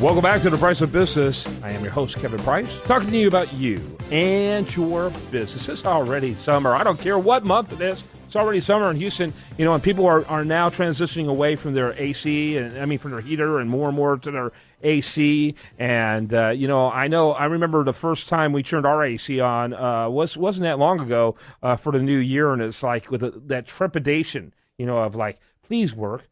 Welcome back to The Price of Business. I am your host, Kevin Price, talking to you about you and your business. It's already summer. I don't care what month it is. It's already summer in Houston, and people are now transitioning away from their AC, from their heater and more to their AC. And, I remember the first time we turned our AC on wasn't that long ago for the new year, and it's like with that trepidation, of like, please work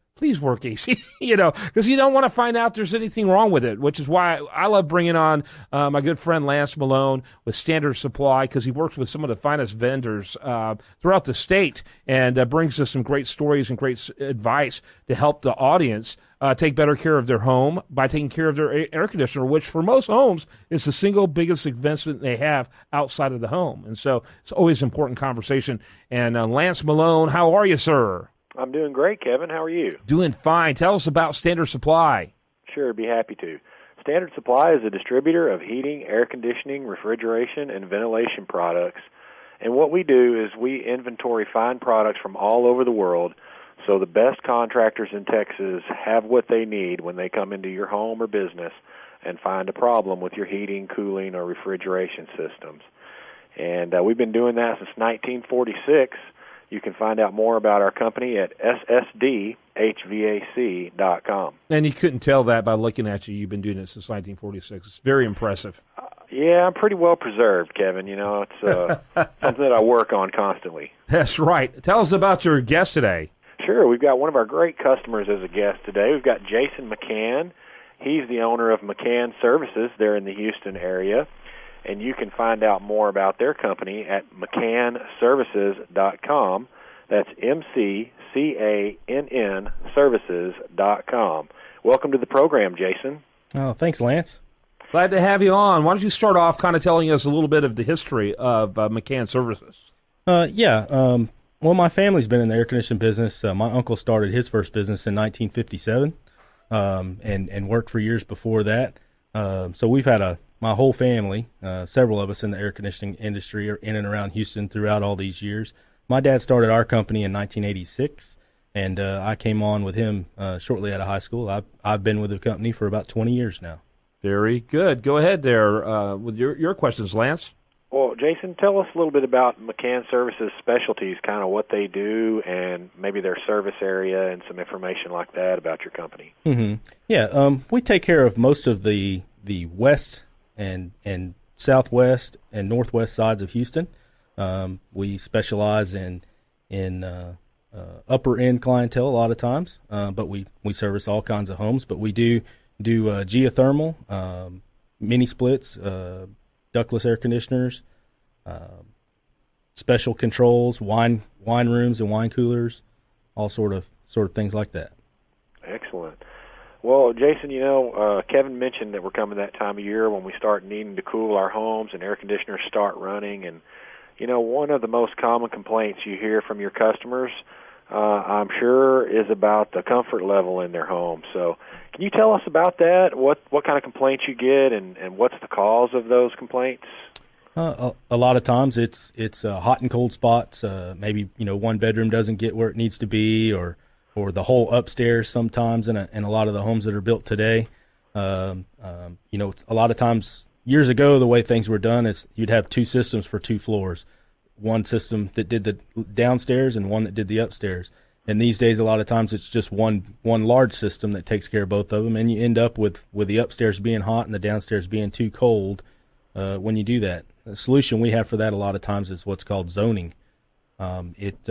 AC, because you don't want to find out there's anything wrong with it, which is why I love bringing on my good friend Lance Malone with Standard Supply, because he works with some of the finest vendors throughout the state and brings us some great stories and great advice to help the audience take better care of their home by taking care of their air conditioner, which for most homes is the single biggest investment they have outside of the home. And so it's always an important conversation. And Lance Malone, how are you, sir? I'm doing great, Kevin. How are you? Doing fine. Tell us about Standard Supply. Sure, be happy to. Standard Supply is a distributor of heating, air conditioning, refrigeration, and ventilation products. And what we do is we inventory fine products from all over the world, so the best contractors in Texas have what they need when they come into your home or business and find a problem with your heating, cooling, or refrigeration systems. And we've been doing that since 1946. You can find out more about our company at ssdhvac.com. And you couldn't tell that by looking at you. You've been doing it since 1946. It's very impressive. Yeah, I'm pretty well preserved, Kevin. It's something that I work on constantly. That's right. Tell us about your guest today. Sure. We've got one of our great customers as a guest today. We've got Jason McCann. He's the owner of McCann Services there in the Houston area. And you can find out more about their company at McCannServices.com. That's McCann Services.com. Welcome to the program, Jason. Oh, thanks, Lance. Glad to have you on. Why don't you start off kind of telling us a little bit of the history of McCann Services? Well, my family's been in the air conditioning business. My uncle started his first business in 1957 and worked for years before that. So we've had my whole family, several of us in the air conditioning industry are in and around Houston throughout all these years. My dad started our company in 1986, and I came on with him shortly out of high school. I've been with the company for about 20 years now. Very good. Go ahead there with your questions, Lance. Well, Jason, tell us a little bit about McCann Services specialties, kind of what they do, and maybe their service area and some information like that about your company. Mm-hmm. Yeah, we take care of most of the west and southwest and northwest sides of Houston. We specialize in upper end clientele a lot of times, but we service all kinds of homes. But we do geothermal, mini splits, ductless air conditioners, special controls, wine rooms and wine coolers, all sort of things like that. Excellent. Well, Jason, Kevin mentioned that we're coming that time of year when we start needing to cool our homes and air conditioners start running. And, one of the most common complaints you hear from your customers, I'm sure, is about the comfort level in their home. So can you tell us about that? What kind of complaints you get and what's the cause of those complaints? A lot of times it's hot and cold spots. Maybe, one bedroom doesn't get where it needs to be, or the whole upstairs sometimes in a lot of the homes that are built today. A lot of times years ago, the way things were done is you'd have two systems for two floors, one system that did the downstairs and one that did the upstairs. And these days, a lot of times it's just one large system that takes care of both of them, and you end up with the upstairs being hot and the downstairs being too cold when you do that. The solution we have for that a lot of times is what's called zoning. It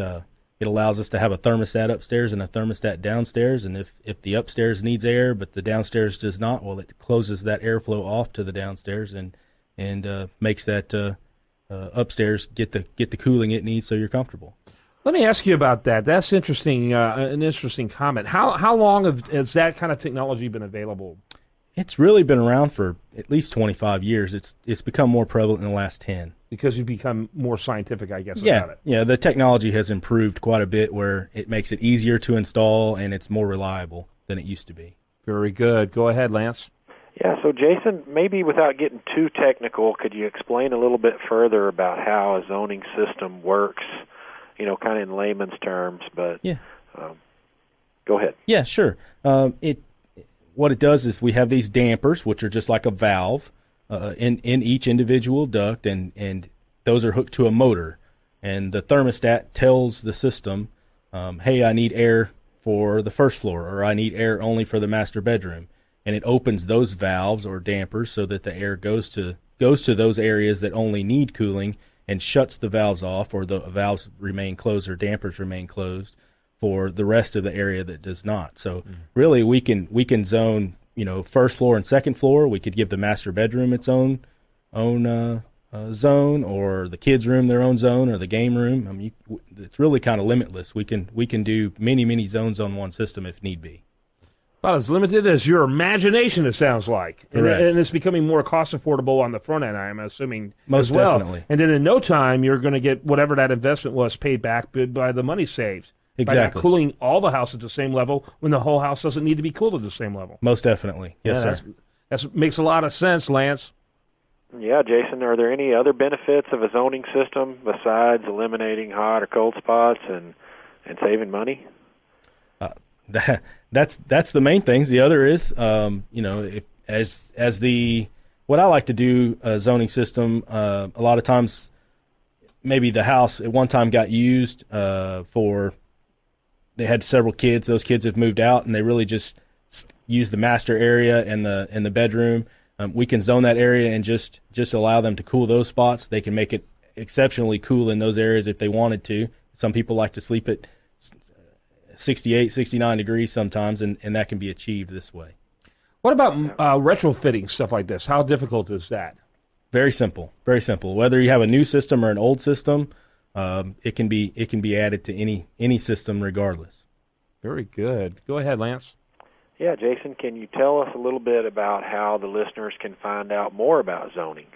allows us to have a thermostat upstairs and a thermostat downstairs, and if the upstairs needs air but the downstairs does not, well, it closes that airflow off to the downstairs and makes that upstairs get the cooling it needs so you're comfortable. Let me ask you about that. That's interesting. An interesting comment. How long has that kind of technology been available? It's really been around for at least 25 years. It's become more prevalent in the last 10. Because you've become more scientific, I guess, about it. Yeah, the technology has improved quite a bit where it makes it easier to install and it's more reliable than it used to be. Very good. Go ahead, Lance. Yeah, so Jason, maybe without getting too technical, could you explain a little bit further about how a zoning system works, kind of in layman's terms, but yeah. Go ahead. Yeah, sure. what it does is we have these dampers, which are just like a valve in each individual duct, and those are hooked to a motor. And the thermostat tells the system, hey, I need air for the first floor, or I need air only for the master bedroom. And it opens those valves or dampers so that the air goes to those areas that only need cooling, and shuts the valves off, or the valves remain closed or dampers remain closed for the rest of the area that does not. So really we can zone, first floor and second floor. We could give the master bedroom its own zone, or the kids' room their own zone, or the game room. I mean, it's really kind of limitless. We can do many zones on one system if need be. About as limited as your imagination, it sounds like. And it's becoming more cost affordable on the front end, I'm assuming, Most as well. Definitely. And then in no time, you're going to get whatever that investment was paid back by the money saved. By not Exactly. cooling all the house at the same level when the whole house doesn't need to be cooled at the same level. Most definitely. Yes, sir. That makes a lot of sense, Lance. Yeah, Jason, are there any other benefits of a zoning system besides eliminating hot or cold spots and saving money? That's the main things. The other is, what I like to do, a zoning system, a lot of times maybe the house at one time got used they had several kids. Those kids have moved out, and they really just use the master area and the bedroom. We can zone that area and just allow them to cool those spots. They can make it exceptionally cool in those areas if they wanted to. Some people like to sleep at 68, 69 degrees sometimes, and that can be achieved this way. What about retrofitting stuff like this? How difficult is that? Very simple, very simple. Whether you have a new system or an old system, it can be added to any system regardless. Very good. Go ahead, Lance. Yeah, Jason, can you tell us a little bit about how the listeners can find out more about zoning?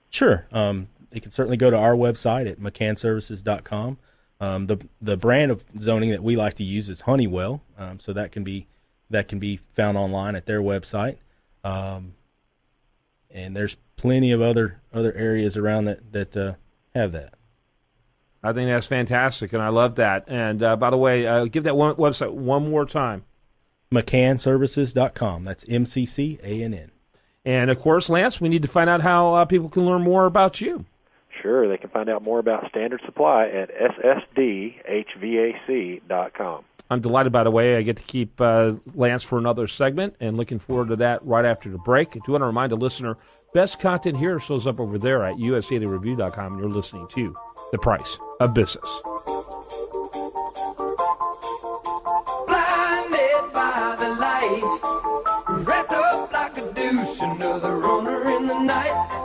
Sure. They can certainly go to our website at mccannservices.com. The brand of zoning that we like to use is Honeywell, so that can be found online at their website. And there's plenty of other areas around that have that. I think that's fantastic, and I love that. And by the way, give that website one more time. mccannservices.com. That's MCCANN. And, of course, Lance, we need to find out how people can learn more about you. Sure. They can find out more about Standard Supply at ssdhvac.com. I'm delighted, by the way. I get to keep Lance for another segment, and looking forward to that right after the break. I do want to remind the listener, best content here shows up over there at usdailyreview.com, and you're listening to The Price of Business. Blinded by the light, wrapped up like a douche, another runner in the night.